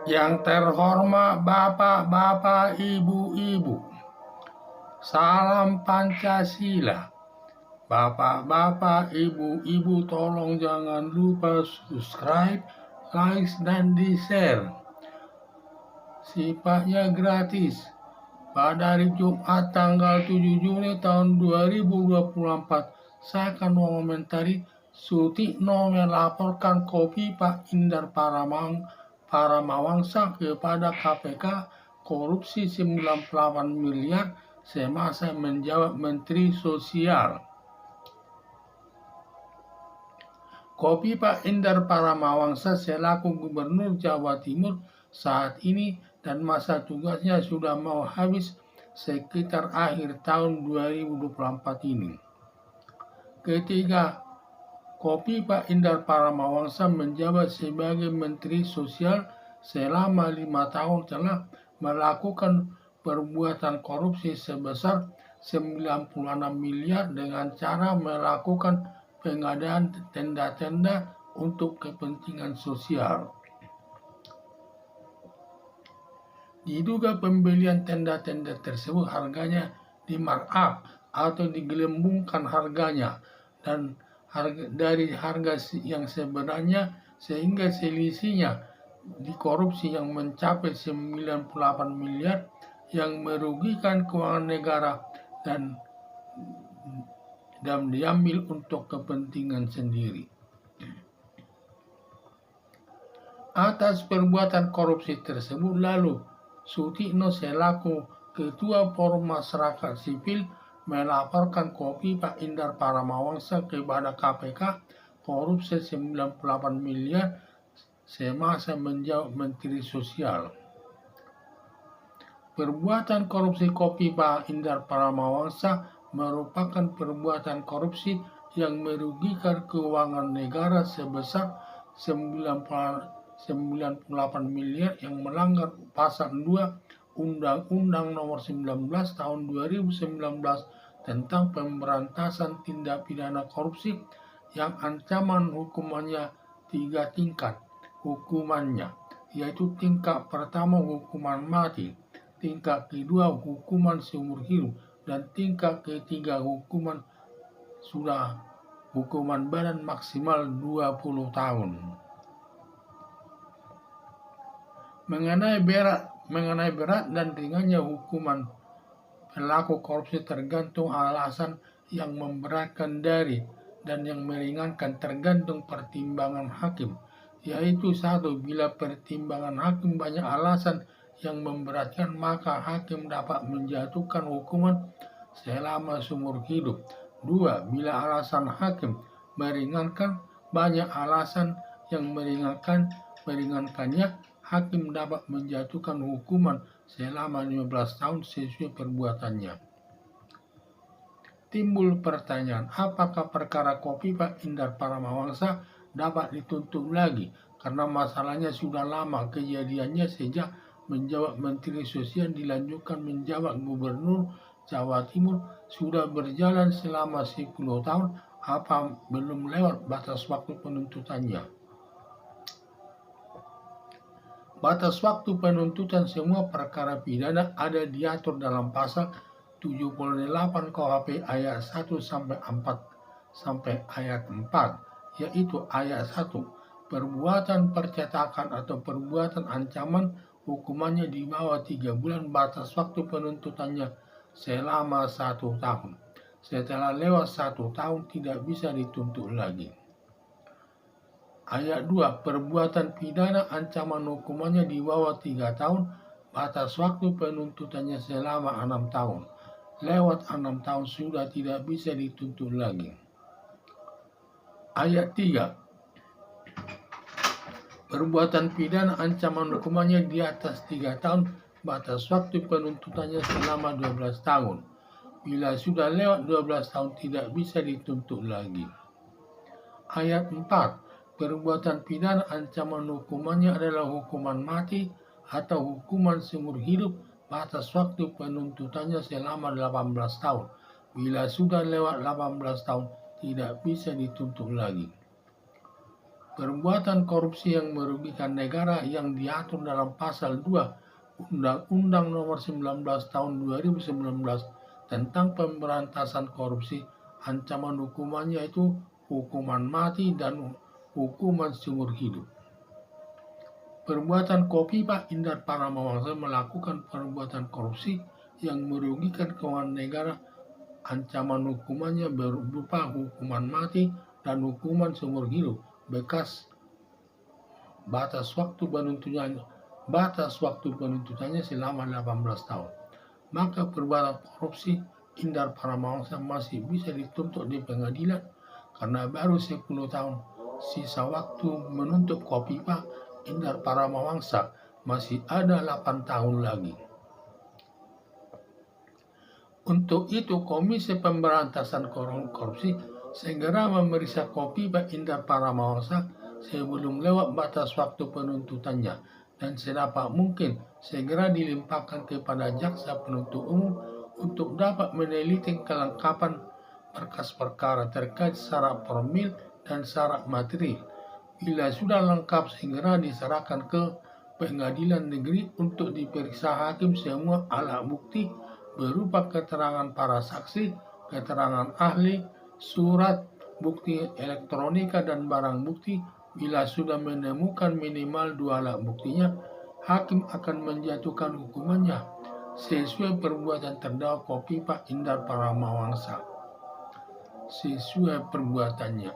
Yang terhormat Bapak-bapak, Ibu-ibu, salam Pancasila. Bapak-bapak, Ibu-ibu, tolong jangan lupa subscribe, like, dan di-share. Sifatnya gratis. Pada hari Jumat tanggal 7 Juni tahun 2024, saya akan mengomentari Sutikno melaporkan kopi Pak Indar Paramawangsa kepada KPK korupsi 98 miliar semasa menjabat Menteri Sosial. Kopi Pak Indar Paramawangsa selaku Gubernur Jawa Timur saat ini dan masa tugasnya sudah mau habis sekitar akhir tahun 2024 ini. Ketika Kopi Pak Indar Paramawangsa menjabat sebagai Menteri Sosial selama 5 tahun telah melakukan perbuatan korupsi sebesar 96 miliar dengan cara melakukan pengadaan tenda-tenda untuk kepentingan sosial. Diduga pembelian tenda-tenda tersebut harganya di markup atau digelembungkan harganya dan dari harga yang sebenarnya sehingga selisihnya dikorupsi yang mencapai 98 miliar yang merugikan keuangan negara dan diambil untuk kepentingan sendiri. Atas perbuatan korupsi tersebut lalu Sutikno selaku Ketua Forum Masyarakat Sipil melaporkan Kopi Pak Indar Paramawangsa kepada KPK korupsi 98 miliar semasa menjabat Menteri Sosial. Perbuatan korupsi Kopi Pak Indar Paramawangsa merupakan perbuatan korupsi yang merugikan keuangan negara sebesar 98 miliar yang melanggar pasal 2 Undang-Undang Nomor 19 Tahun 2019 tentang pemberantasan tindak pidana korupsi yang ancaman hukumannya 3 tingkat hukumannya, yaitu tingkat pertama hukuman mati, tingkat kedua hukuman seumur hidup, dan tingkat ketiga hukuman badan maksimal 20 tahun. Mengenai berat dan ringannya hukuman pelaku korupsi tergantung alasan yang memberatkan dan yang meringankan tergantung pertimbangan hakim, yaitu 1. Bila pertimbangan hakim banyak alasan yang memberatkan, maka hakim dapat menjatuhkan hukuman selama seumur hidup. 2. Bila alasan hakim meringankan, banyak alasan yang meringankannya, hakim dapat menjatuhkan hukuman selama 15 tahun sesuai perbuatannya. Timbul pertanyaan, apakah perkara Kopi Pak Indar Paramawangsa dapat dituntut lagi? Karena masalahnya sudah lama kejadiannya sejak menjabat Menteri Sosial dilanjutkan menjabat Gubernur Jawa Timur sudah berjalan selama 10 tahun, apa belum lewat batas waktu penuntutannya? Batas waktu penuntutan semua perkara pidana ada diatur dalam pasal 78 KUHP ayat 1 sampai ayat 4, yaitu ayat 1. Perbuatan percetakan atau perbuatan ancaman hukumannya di bawah 3 bulan, batas waktu penuntutannya selama 1 tahun. Setelah lewat 1 tahun tidak bisa dituntut lagi. Ayat 2. Perbuatan pidana ancaman hukumannya di bawah 3 tahun, batas waktu penuntutannya selama 6 tahun. Lewat 6 tahun sudah tidak bisa dituntut lagi. Ayat 3. Perbuatan pidana ancaman hukumannya di atas 3 tahun, batas waktu penuntutannya selama 12 tahun. Bila sudah lewat 12 tahun tidak bisa dituntut lagi. Ayat 4. Perbuatan pidana ancaman hukumannya adalah hukuman mati atau hukuman seumur hidup, batas waktu penuntutannya selama 18 tahun. Bila sudah lewat 18 tahun tidak bisa dituntut lagi. Perbuatan korupsi yang merugikan negara yang diatur dalam pasal 2 Undang-Undang Nomor 19 Tahun 2019 tentang pemberantasan korupsi, ancaman hukumannya itu hukuman mati dan hukuman seumur hidup. Perbuatan Kofifa Indar Paramawangsa melakukan perbuatan korupsi yang merugikan keuangan negara, ancaman hukumannya berupa hukuman mati dan hukuman seumur hidup bekas batas waktu penuntutannya selama 18 tahun. Maka perbuatan korupsi Indar Paramawangsa masih bisa dituntut di pengadilan karena baru 10 tahun sisa waktu menuntut Kofifa Indar Paramawangsa, masih ada 8 tahun lagi. Untuk itu Komisi Pemberantasan Korupsi segera memeriksa Kofifa Indar Paramawangsa sebelum lewat batas waktu penuntutannya dan sedapat mungkin segera dilimpahkan kepada jaksa penuntut umum untuk dapat meneliti kelengkapan berkas perkara terkait syarat formil dan syarat material. Bila sudah lengkap segera diserahkan ke pengadilan negeri untuk diperiksa hakim semua alat bukti berupa keterangan para saksi, keterangan ahli, surat, bukti elektronika dan barang bukti. Bila sudah menemukan minimal 2 alat buktinya, hakim akan menjatuhkan hukumannya sesuai perbuatan terdakwa Kofifa Indar Paramawangsa. Sesuai perbuatannya.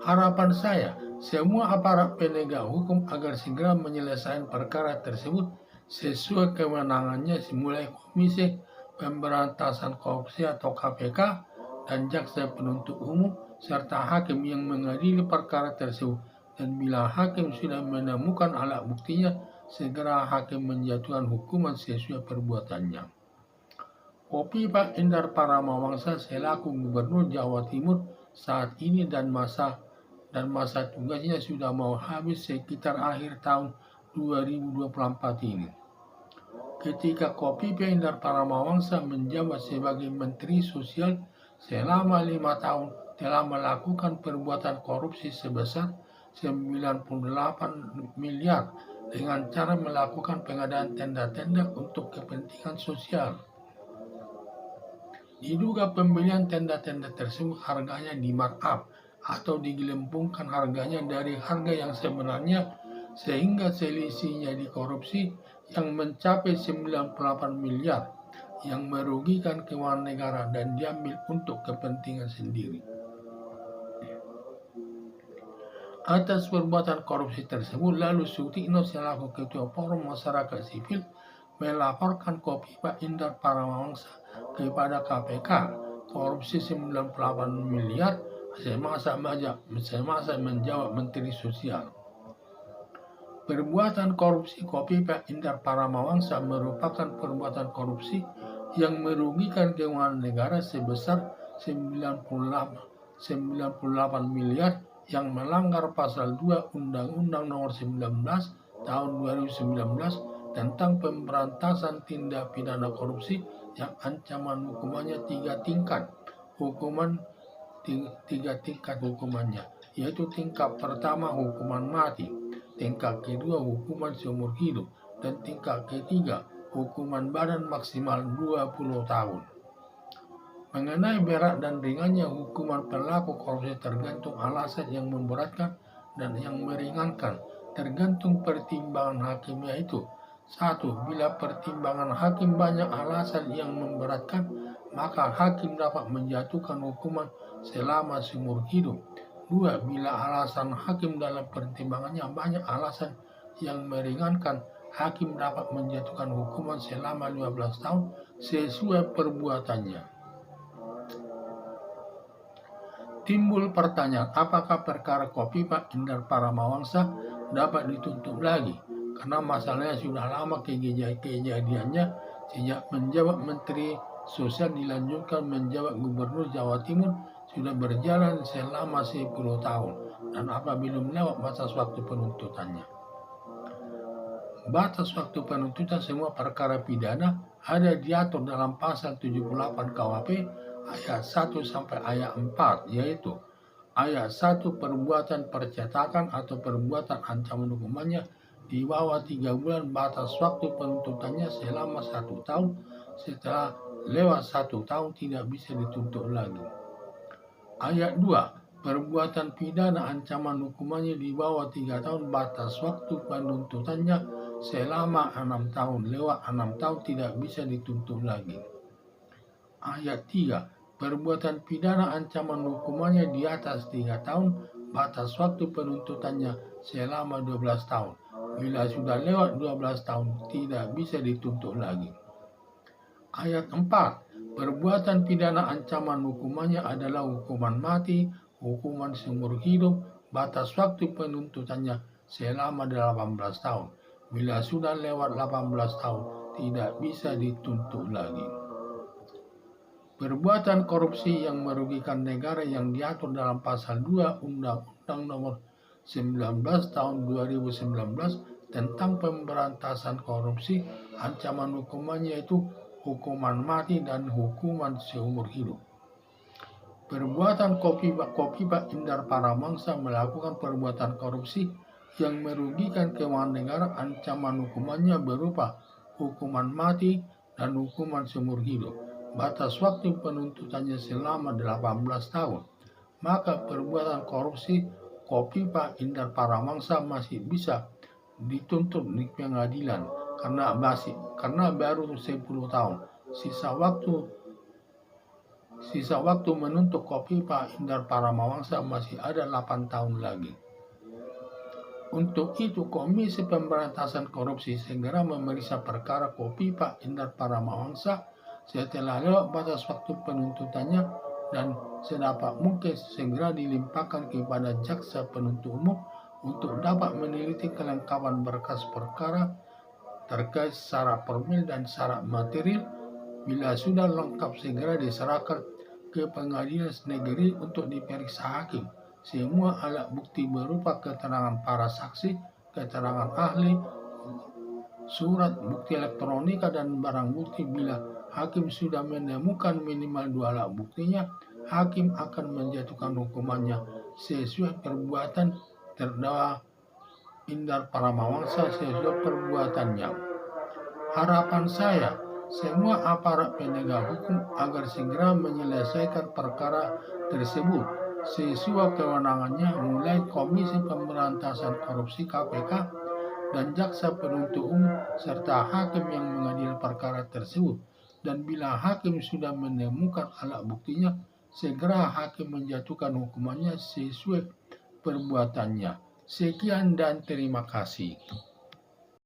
Harapan saya, semua aparat penegak hukum agar segera menyelesaikan perkara tersebut sesuai kewenangannya, mulai Komisi Pemberantasan Korupsi atau KPK dan jaksa penuntut umum serta hakim yang mengadili perkara tersebut. Dan bila hakim sudah menemukan alat buktinya, segera hakim menjatuhkan hukuman sesuai perbuatannya. Kofifa Indar Paramawangsa selaku Gubernur Jawa Timur saat ini dan masa tugasnya sudah mau habis sekitar akhir tahun 2024 ini. Ketika Kofifa Indar Paramawangsa menjabat sebagai Menteri Sosial selama 5 tahun telah melakukan perbuatan korupsi sebesar 98 miliar dengan cara melakukan pengadaan tenda-tenda untuk kepentingan sosial. Diduga pembelian tenda-tenda tersebut harganya di markup atau digelembungkan harganya dari harga yang sebenarnya sehingga selisihnya dikorupsi yang mencapai 98 miliar yang merugikan keuangan negara dan diambil untuk kepentingan sendiri. Atas perbuatan korupsi tersebut, lalu Sutikno selaku Ketua Forum Masyarakat Sipil melaporkan Kofifa Indar Paramawangsa kepada KPK korupsi 98 miliar semasa menjawab Menteri Sosial. Perbuatan korupsi Kofifa Indar Paramawangsa merupakan perbuatan korupsi yang merugikan keuangan negara sebesar 98 miliar yang melanggar pasal 2 Undang-Undang Nomor 19 Tahun 2019 tentang pemberantasan tindak pidana korupsi yang ancaman hukumannya 3 tingkat. Tiga tingkat hukumannya, yaitu tingkat pertama hukuman mati, tingkat kedua hukuman seumur hidup, dan tingkat ketiga hukuman badan maksimal 20 tahun. Mengenai berat dan ringannya hukuman pelaku korupsi tergantung alasan yang memberatkan dan yang meringankan, tergantung pertimbangan hakimnya itu. 1. Bila pertimbangan hakim banyak alasan yang memberatkan, maka hakim dapat menjatuhkan hukuman selama seumur hidup. 2. Bila alasan hakim dalam pertimbangannya banyak alasan yang meringankan, hakim dapat menjatuhkan hukuman selama 15 tahun sesuai perbuatannya. Timbul pertanyaan, apakah perkara Kofifa Indar Paramawangsa dapat dituntut lagi? Karena masalahnya sudah lama kejadiannya sejak menjabat Menteri Sosial dilanjutkan menjabat Gubernur Jawa Timur sudah berjalan selama 10 tahun dan apabila lewat batas waktu penuntutannya. Batas waktu penuntutan semua perkara pidana ada diatur dalam pasal 78 KUHP ayat 1 sampai ayat 4, yaitu Ayat 1, perbuatan percetakan atau perbuatan ancaman hukumannya di bawah 3 bulan, batas waktu penuntutannya selama 1 tahun. Setelah lewat 1 tahun tidak bisa dituntut lagi. Ayat 2, perbuatan pidana ancaman hukumannya di bawah 3 tahun, batas waktu penuntutannya selama 6 tahun. Lewat 6 tahun tidak bisa dituntut lagi. Ayat 3, perbuatan pidana ancaman hukumannya di atas 3 tahun, batas waktu penuntutannya selama 12 tahun. Bila sudah lewat 12 tahun, tidak bisa dituntut lagi. Ayat 4, perbuatan pidana ancaman hukumannya adalah hukuman mati, hukuman seumur hidup, batas waktu penuntutannya selama 18 tahun. Bila sudah lewat 18 tahun, tidak bisa dituntut lagi. Perbuatan korupsi yang merugikan negara yang diatur dalam pasal 2 Undang-Undang Nomor 19 tahun 2019 tentang pemberantasan korupsi, ancaman hukumannya itu hukuman mati dan hukuman seumur hidup. Perbuatan Kopipa Indar Paramangsa melakukan perbuatan korupsi yang merugikan keuangan negara, ancaman hukumannya berupa hukuman mati dan hukuman seumur hidup. Batas waktu penuntutannya selama 18 tahun. Maka perbuatan korupsi Kopipa Indar Paramangsa masih bisa dituntut di pengadilan karena baru 10 tahun. Sisa waktu menuntut Kopipa Indar Paramangsa masih ada 8 tahun lagi. Untuk itu, Komisi Pemberantasan Korupsi segera memeriksa perkara Kopipa Indar Paramangsa setelah lewat batas waktu penuntutannya dan sedapat mungkin segera dilimpahkan kepada jaksa penuntut umum untuk dapat meneliti kelengkapan berkas perkara terkait syarat formil dan syarat material. Bila sudah lengkap, segera diserahkan ke pengadilan negeri untuk diperiksa hakim. Semua alat bukti berupa keterangan para saksi, keterangan ahli, surat bukti elektronika dan barang bukti. Bila hakim sudah menemukan minimal 2 alat buktinya, hakim akan menjatuhkan hukumannya sesuai perbuatan terdakwa Indar Paramangsa sesuai perbuatannya. Harapan saya, semua aparat penegak hukum agar segera menyelesaikan perkara tersebut sesuai kewenangannya, mulai Komisi Pemberantasan Korupsi KPK dan jaksa penuntut umum serta hakim yang mengadili perkara tersebut. Dan bila hakim sudah menemukan alat buktinya, segera hakim menjatuhkan hukumannya sesuai perbuatannya. Sekian dan terima kasih.